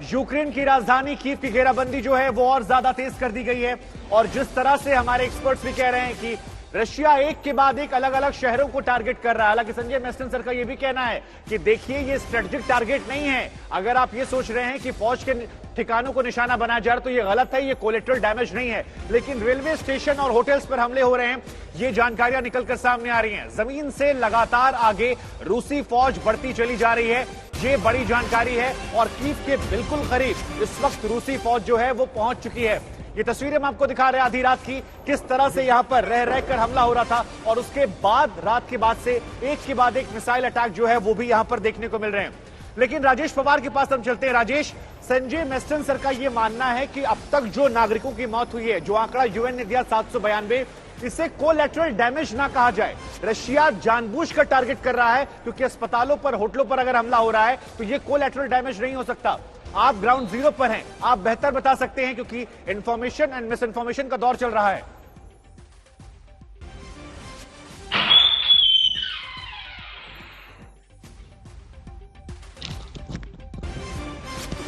Ukraine की राजधानी Kyiv की घेराबंदी जो है वो और ज्यादा तेज कर दी गई है और जिस तरह से हमारे एक्सपर्ट्स भी कह रहे हैं कि रशिया एक के बाद एक अलग अलग शहरों को टारगेट कर रहा है। हालांकि संजय मेस्टन का यह भी कहना है कि देखिए ये स्ट्रेटेजिक टारगेट नहीं है। अगर आप ये सोच रहे हैं कि फौज के ठिकानों को निशाना बनाया जा रहा है तो ये गलत है, ये कोलेटरल डैमेज नहीं है। लेकिन रेलवे स्टेशन और होटल्स पर हमले हो रहे हैं, ये जानकारियां निकलकर सामने आ रही हैं। जमीन से लगातार आगे रूसी फौज बढ़ती चली जा रही है, ये बड़ी जानकारी है और कीव के बिल्कुल करीब इस वक्त रूसी फौज जो है वो पहुंच चुकी है। ये तस्वीरें हम आपको दिखा रहे हैं आधी रात की, किस तरह से यहां पर रह रहकर हमला हो रहा था और उसके बाद रात के बाद से एक के बाद एक मिसाइल अटैक जो है वो भी यहां पर देखने को मिल रहे हैं। लेकिन राजेश पवार के पास हम चलते हैं। राजेश, संजय मेस्टन का यह मानना है कि अब तक जो नागरिकों की मौत हुई है, जो आंकड़ा यूएन ने दिया 792, इसे कोलैटरल डैमेज ना कहा जाए। रशिया जानबूझकर टारगेट कर रहा है क्योंकि अस्पतालों पर, होटलों पर अगर हमला हो रहा है तो यह कोलैटरल डैमेज नहीं हो सकता। आप ग्राउंड जीरो पर हैं, आप बेहतर बता सकते हैं क्योंकि इंफॉर्मेशन एंड मिस इन्फॉर्मेशन का दौर चल रहा है।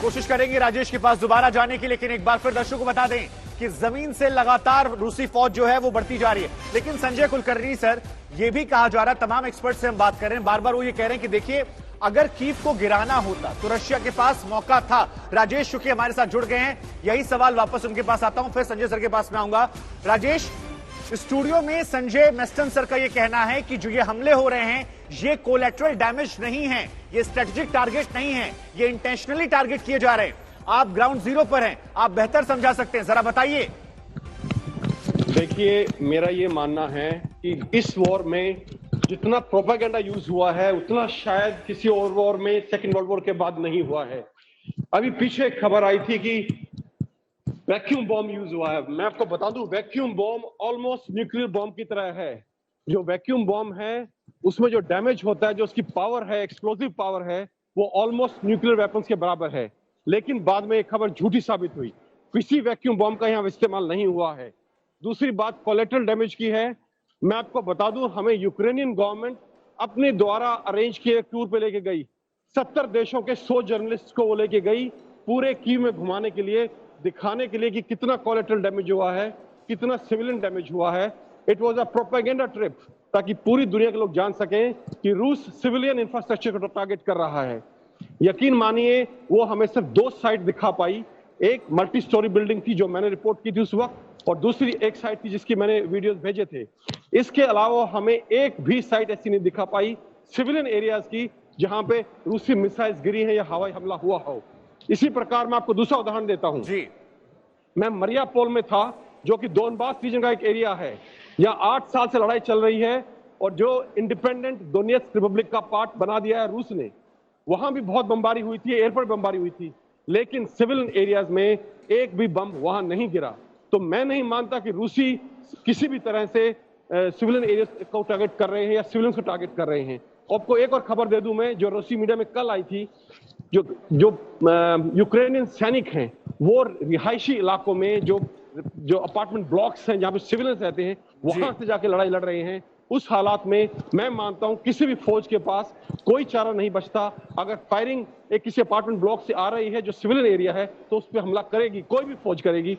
कोशिश करेंगे राजेश के पास दोबारा जाने की, लेकिन एक बार फिर दर्शकों को बता दें कि जमीन से लगातार रूसी फौज जो है वो बढ़ती जा रही है। लेकिन संजय कुलकर्णी सर, ये भी कहा जा रहा है, तमाम एक्सपर्ट से हम बात कर रहे हैं, बार बार वो ये कह रहे हैं कि देखिए अगर कीव को गिराना होता तो रशिया के पास मौका था। राजेश शुक्ला हमारे साथ जुड़ गए हैं, यही सवाल वापस उनके पास आता हूं, फिर संजय सर के पास में आऊंगा। राजेश, स्टूडियो में संजय मेस्टन सर का यह कहना है कि जो ये हमले हो रहे हैं ये कोलैटरल डैमेज नहीं है, ये स्ट्रेटेजिक टारगेट नहीं है, ये इंटेंशनली टारगेट किए जा रहे हैं। आप ग्राउंड जीरो पर हैं, आप बेहतर समझा सकते हैं, जरा बताइए। देखिए, मेरा ये मानना है कि इस वॉर में जितना प्रोपेगेंडा यूज हुआ है उतना शायद किसी और वॉर में, सेकेंड वर्ल्ड वॉर के बाद नहीं हुआ है। अभी पीछे एक खबर आई थी कि वैक्यूम बॉम्ब यूज हुआ है। मैं आपको बता दूं, vacuum bomb almost nuclear bomb की तरह है। जो वैक्यूम बॉम्ब है उसमें जो डैमेज होता है, जो उसकी पावर है, एक्सप्लोसिव पावर है, वो ऑलमोस्ट न्यूक्लियर वेपन्स के बराबर है। लेकिन बाद में एक खबर झूठी साबित हुई, किसी वैक्यूम बॉम्ब का यहाँ इस्तेमाल नहीं हुआ है। दूसरी बात कोलेटरल डैमेज की है। मैं आपको बता दूं, हमें यूक्रेनियन गवर्नमेंट अपने द्वारा अरेंज किए टूर पे लेके गई, 70 देशों के 100 जर्नलिस्ट को वो लेके गई पूरे कीव में घुमाने के लिए, दिखाने के लिए कि कितना कोलेटरल डैमेज हुआ है, कितना सिविलियन डैमेज हुआ है। It was a propaganda trip, ताकि पूरी दुनिया के लोग जान सकें कि रूस सिविलियन इंफ्रास्ट्रक्चर को टारगेट कर रहा है। यकीन मानिए, वो हमें सिर्फ 2 साइट दिखा पाई। एक मल्टी स्टोरी बिल्डिंग थी जो मैंने रिपोर्ट की थी उस वक्त, और दूसरी एक साइट थी जिसकी मैंने वीडियोस भेजे थे। इसके अलावा हमें एक भी साइट ऐसी नहीं दिखा पाई सिविलियन एरियाज की जहां पे रूसी मिसाइल्स गिरी हैं या हवाई हमला हुआ हो। इसी प्रकार मैं आपको दूसरा उदाहरण देता हूं जी। मैं मरियापोल में था, जो कि दोनबास रीजन का एक एरिया है। यहाँ 8 साल से लड़ाई चल रही है और जो इंडिपेंडेंट डोनेट्स्क रिपब्लिक का पार्ट बना दिया है रूस ने, वहां भी बहुत बमबारी हुई थी, एयरपोर्ट बमबारी हुई थी, लेकिन सिविलियन एरियाज में एक भी बम वहां नहीं गिरा। तो मैं नहीं मानता कि रूसी किसी भी तरह से सिविलियन एरियाज को टारगेट कर रहे हैं या सिविलियंस को टारगेट कर रहे हैं। आपको एक और खबर दे दूं मैं, जो रूसी मीडिया में कल आई थी, जो यूक्रेनियन सैनिक हैं वो रिहायशी इलाकों में जो अपार्टमेंट ब्लॉक्स हैं जहां पे सिविलियंस रहते हैं, वहां से जाके लड़ाई लड़ रहे हैं। उस हालात में मैं मानता हूं किसी भी फौज के पास कोई चारा नहीं बचता। अगर फायरिंग एक किसी अपार्टमेंट ब्लॉक से आ रही है जो सिविलियन एरिया है, तो उस पर हमला करेगी, कोई भी फौज करेगी।